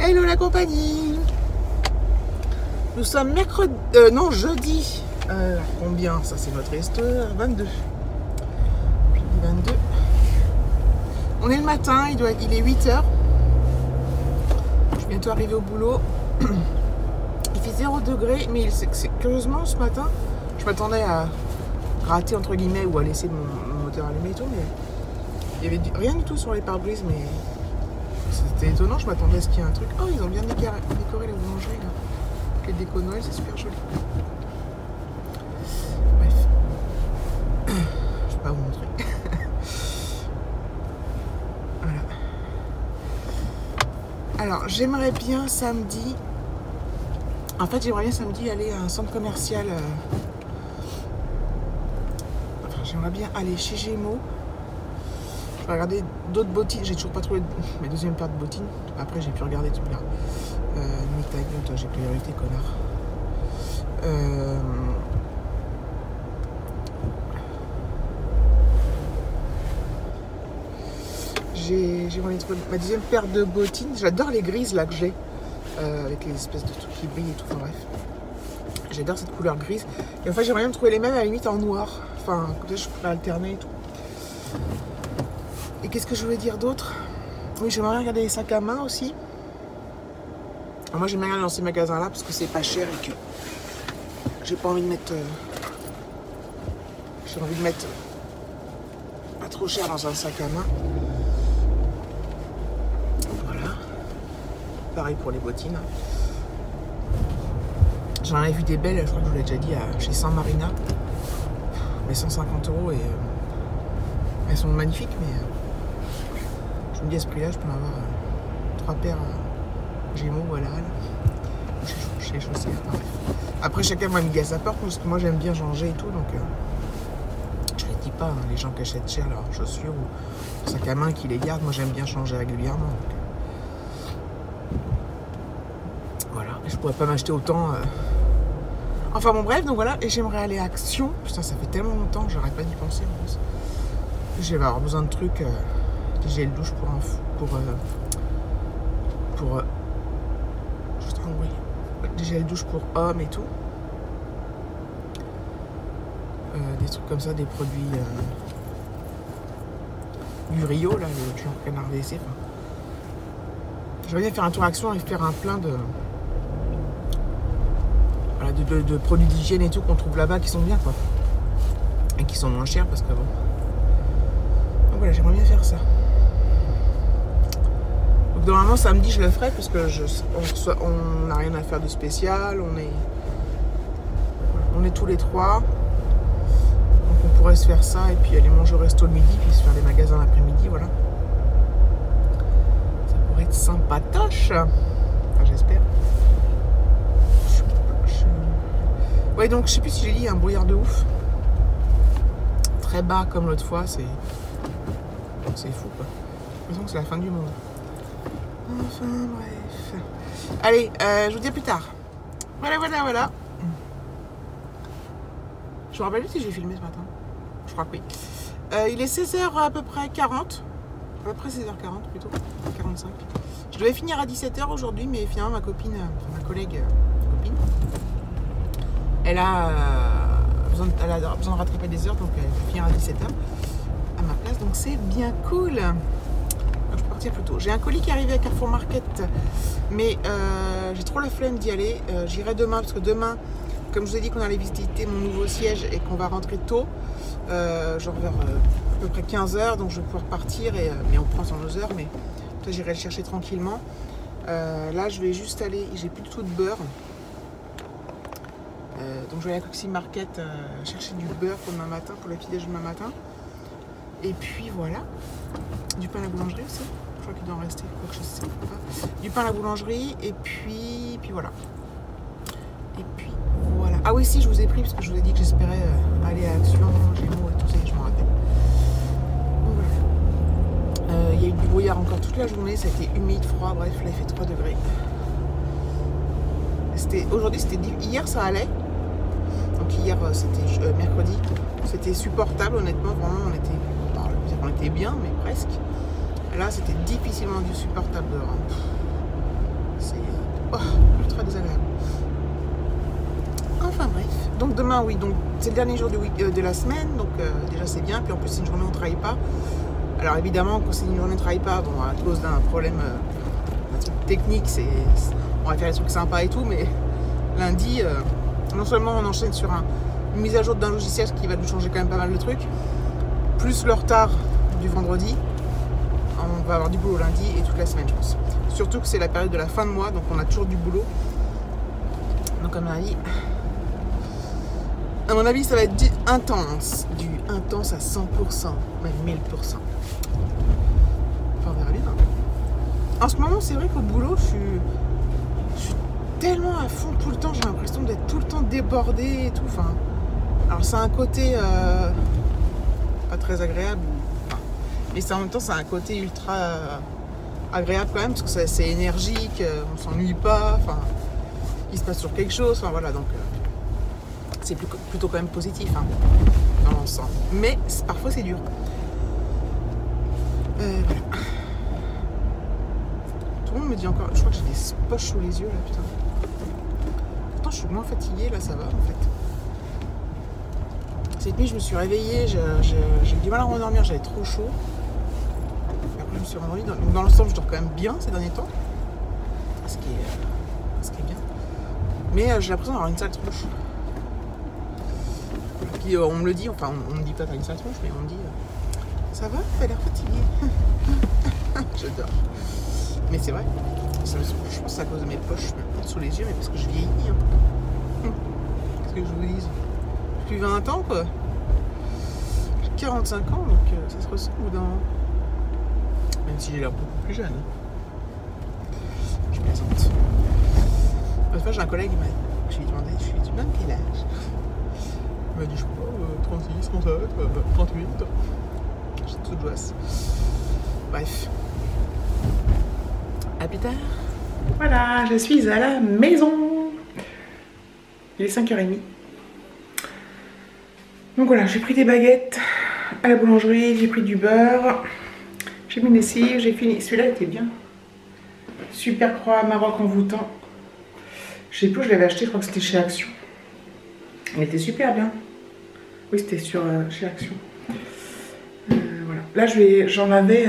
Hello la compagnie. Nous sommes mercredi, non jeudi. Combien? Ça c'est notre histoire. 22. Jeudi 22. On est le matin, il est 8h. Je suis bientôt arrivé au boulot. Il fait 0 degré, mais curieusement ce matin, je m'attendais à rater entre guillemets ou à laisser mon moteur allumé et tout, mais il y avait rien du tout sur les pare-brises, mais c'était étonnant, je m'attendais à ce qu'il y ait un truc. Oh, ils ont bien décoré la boulangerie là. Les déco Noël, c'est super joli. Bref. Je vais pas vous montrer. Voilà. Alors, j'aimerais bien samedi. En fait, j'aimerais bien samedi aller à un centre commercial. Enfin, j'aimerais bien aller chez Gémeaux. Je vais regarder d'autres bottines. J'ai toujours pas trouvé mes deuxièmes paires de bottines. Après, j'ai pu regarder tout là. Nique ta gueule, toi, j'ai priorité, connard. J'ai envie de trouver ma deuxième paire de bottines. J'adore les grises là que j'ai. Avec les espèces de trucs qui brillent et tout. Enfin bref. J'adore cette couleur grise. Et en fait, j'aimerais bien me trouver les mêmes à la limite en noir. Enfin, comme ça, je pourrais alterner et tout. Et qu'est-ce que je voulais dire d'autre? Oui, j'aimerais bien regarder les sacs à main aussi. Alors moi, j'aime bien aller dans ces magasins-là parce que c'est pas cher et que j'ai pas envie de mettre. J'ai envie de mettre pas trop cher dans un sac à main. Voilà. Pareil pour les bottines. J'en avais vu des belles, je crois que je vous l'ai déjà dit, chez Saint Marina. Mais 150 € et elles sont magnifiques, mais je me dis à ce prix-là, je peux en avoir 3 paires Gémeaux ou à la halle. Chez Chaussées. Après, chacun m'a mis à sa porte, parce que moi j'aime bien changer et tout, donc je ne dis pas, hein, les gens qui achètent cher leurs chaussures ou sacs à main qui les gardent, moi j'aime bien changer régulièrement. Donc, voilà, et je pourrais pas m'acheter autant. Enfin bon bref, donc voilà, et j'aimerais aller à Action. Putain, ça fait tellement longtemps, j'arrête pas d'y penser en plus. Je vais avoir besoin de trucs, des gels douche des gels douche pour hommes et tout. Des trucs comme ça, des produits du Rio, là, le genre canard WC. Enfin. J'aimerais bien faire un tour à Action et faire un plein de produits d'hygiène et tout qu'on trouve là-bas qui sont bien, quoi. Et qui sont moins chers parce que bon. Donc voilà, j'aimerais bien faire ça. Donc normalement samedi je le ferai parce que on n'a rien à faire de spécial, on est tous les trois. Donc on pourrait se faire ça et puis aller manger au resto le midi, puis se faire des magasins l'après-midi, voilà. Ça pourrait être sympatoche. Enfin, j'espère. Ouais, donc je sais plus si j'ai dit un brouillard de ouf. Très bas comme l'autre fois, c'est fou quoi. J'ai l'impression que c'est la fin du monde. Enfin bref. Allez, je vous dis à plus tard. Voilà. Je me rappelle plus si j'ai filmé ce matin. Je crois que oui. Il est 16h à peu près 40. À peu près 16h40 plutôt. 45. Je devais finir à 17h aujourd'hui, mais finalement ma collègue copine, elle a besoin de rattraper des heures, donc elle va finir à 17h à ma place, donc c'est bien cool. Donc, je peux partir plus tôt. J'ai un colis qui est arrivé à Carrefour Market, mais j'ai trop la flemme d'y aller. J'irai demain, parce que demain, comme je vous ai dit qu'on allait visiter mon nouveau siège et qu'on va rentrer tôt, genre vers à peu près 15h, donc je vais pouvoir partir, mais on prend 102 heures, mais j'irai le chercher tranquillement. Là, je vais juste aller, j'ai plus du tout de beurre. Donc je vais aller à Coxy Market chercher du beurre pour demain matin, pour le petit déjeuner demain matin. Et puis voilà. Du pain à la boulangerie aussi. Je crois qu'il doit en rester. Quoi que je sais pas. Du pain à la boulangerie. Et puis voilà. Et puis voilà. Ah oui, si, je vous ai pris parce que je vous ai dit que j'espérais aller à Action, Gémeaux et tout ça. Je m'en rappelle. Donc voilà. Il y a eu du brouillard encore toute la journée. Ça a été humide, froid. Bref, là il fait 3 degrés. Aujourd'hui, hier ça allait. Donc hier, c'était mercredi. C'était supportable, honnêtement. Vraiment, on était bien, mais presque. Là, c'était difficilement du supportable dehors. c'est ultra désagréable. Enfin bref. Donc demain, oui, donc c'est le dernier jour de la semaine, donc déjà c'est bien. Puis en plus c'est une journée où on ne travaille pas. Alors évidemment, quand c'est une journée où on ne travaille pas, bon, à cause d'un problème, un truc technique, on va faire des trucs sympas et tout, mais lundi, non seulement on enchaîne sur une mise à jour d'un logiciel qui va nous changer quand même pas mal de trucs, plus le retard du vendredi, on va avoir du boulot lundi et toute la semaine, je pense. Surtout que c'est la période de la fin de mois, donc on a toujours du boulot. Donc à mon avis, ça va être du intense à 100%, même 1000%. Enfin, on verra bien. En ce moment, c'est vrai qu'au boulot, je suis tellement à fond tout le temps, j'ai l'impression d'être tout le temps débordée et tout. Enfin, alors c'est un côté pas très agréable, mais en même temps, c'est un côté ultra agréable quand même, parce que c'est énergique, on s'ennuie pas, enfin, il se passe sur quelque chose, enfin voilà, donc c'est plutôt quand même positif hein, dans l'ensemble. Mais parfois c'est dur. Voilà. Tout le monde me dit encore, je crois que j'ai des poches sous les yeux là, putain. Pourtant je suis moins fatiguée, là ça va en fait. Cette nuit je me suis réveillée, j'ai eu du mal à m'endormir, j'avais trop chaud. Et après je me suis rendormie, dans l'ensemble je dors quand même bien ces derniers temps. Ce qui est bien. Mais j'ai l'impression d'avoir une sale tronche. Puis on me le dit, enfin on me dit pas t'as une sale tronche, mais on me dit ça va, t'as l'air fatigué. J'adore. Mais c'est vrai, je pense que c'est à cause de mes poches sous les yeux, mais parce que je vieillis un peu. Qu'est-ce que je vous dise? Depuis 20 ans quoi. J'ai 45 ans, donc ça se ressent au bout d'un moment. Même si j'ai l'air beaucoup plus jeune. Je plaisante. Une fois j'ai un collègue, je lui ai demandé, je lui ai dit même quel âge? Il m'a dit, je sais pas, 36, 37, 38. J'ai toute joie. Bref. À plus tard. Voilà, je suis à la maison. Il est 5h30. Donc voilà, j'ai pris des baguettes à la boulangerie, j'ai pris du beurre, j'ai mis une lessive, j'ai fini. Celui-là était bien. Super croix Maroc envoûtant. Je sais plus où je l'avais acheté, je crois que c'était chez Action. Il était super bien. Oui, c'était sur chez Action. Voilà. Là, j'en avais.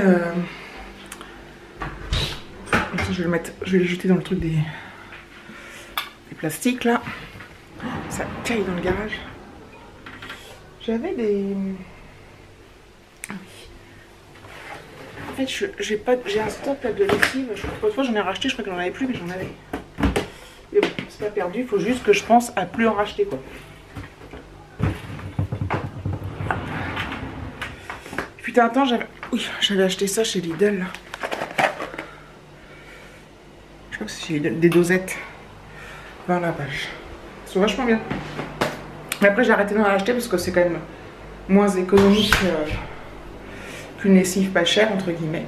Je vais le jeter dans le truc des plastiques là. Ça caille dans le garage. J'avais des. Ah oui. En fait, j'ai un stock là de lessive. Autrefois, j'en ai racheté. Je crois que j'en avais plus, mais j'en avais. Mais bon, c'est pas perdu. Il faut juste que je pense à plus en racheter quoi. Putain, attends, j'avais acheté ça chez Lidl. Là. Je crois que c'est des dosettes. 20 la page. Ils sont vachement bien. Mais après, j'ai arrêté d'en acheter parce que c'est quand même moins économique qu'une lessive pas chère, entre guillemets.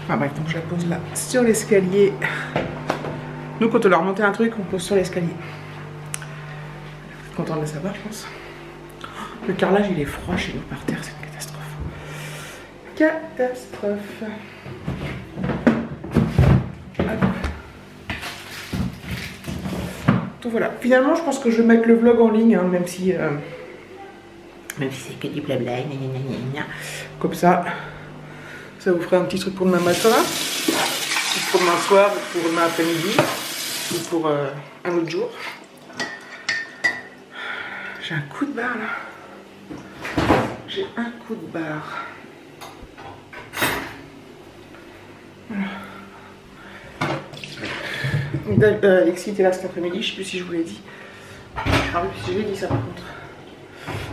Enfin bref, donc je la pose là sur l'escalier. Nous, quand on leur monter un truc, on pose sur l'escalier. Vous êtes content de le savoir, je pense. Le carrelage, il est froid chez nous par terre, c'est une catastrophe. Catastrophe. Hop. Donc voilà, finalement, je pense que je vais mettre le vlog en ligne, hein, même si c'est que du blabla, comme ça vous ferait un petit truc pour demain matin, ou pour demain soir, ou pour demain après-midi, ou pour un autre jour. J'ai un coup de barre là. J'ai un coup de barre. Voilà. Alexis était là cet après-midi, je sais plus si je vous l'ai dit. Ah oui, si je l'ai dit ça par contre.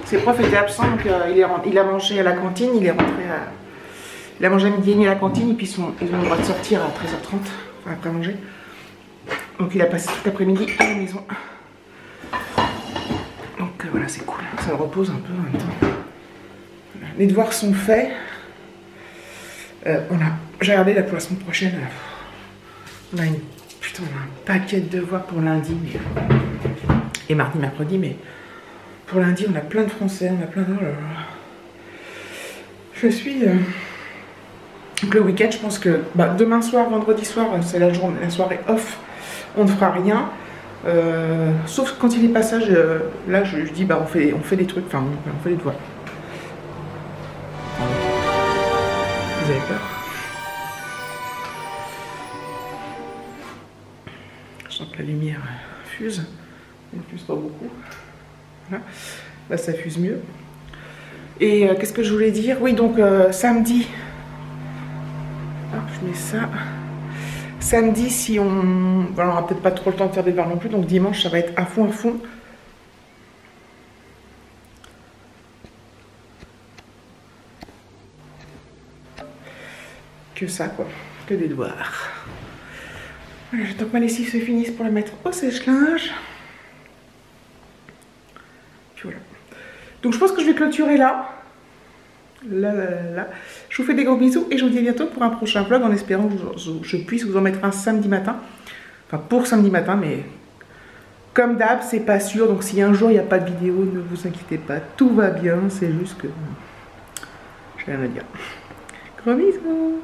Ses profs étaient absents, donc il a mangé à la cantine, il est rentré à... Il a mangé à midi et demi à la cantine, et puis ils ont le droit de sortir à 13h30, enfin après manger. Donc il a passé tout l'après-midi à la maison. Donc voilà, c'est cool, ça le repose un peu en même temps. Voilà. Les devoirs sont faits. J'ai regardé là pour la semaine prochaine. On a un paquet de devoirs pour lundi. Et mardi, mercredi, mais pour lundi, on a plein de français, on a plein de... Je suis Donc le week-end, je pense que demain soir, vendredi soir, c'est la journée, la soirée off, on ne fera rien. Sauf quand il est passage, là je dis on fait des trucs, enfin on fait les devoirs. Vous avez peur? Je sens que la lumière fuse. Elle ne fuse pas beaucoup. Voilà. Là ça fuse mieux. Et qu'est-ce que je voulais dire? Oui, donc samedi. Hop, je mets ça. Samedi, si on... Voilà, on n'aura peut-être pas trop le temps de faire des devoirs non plus, donc dimanche, ça va être à fond, à fond. Que ça, quoi. Que des devoirs. Voilà, j'attends que ma lessive se finisse pour la mettre au sèche-linge. Puis voilà. Donc je pense que je vais clôturer là. Là. Je vous fais des gros bisous et je vous dis à bientôt pour un prochain vlog en espérant que je puisse vous en mettre un samedi matin. Enfin pour samedi matin, mais comme d'hab, c'est pas sûr. Donc si un jour il n'y a pas de vidéo, ne vous inquiétez pas, tout va bien. C'est juste que j'ai rien à dire. Gros bisous.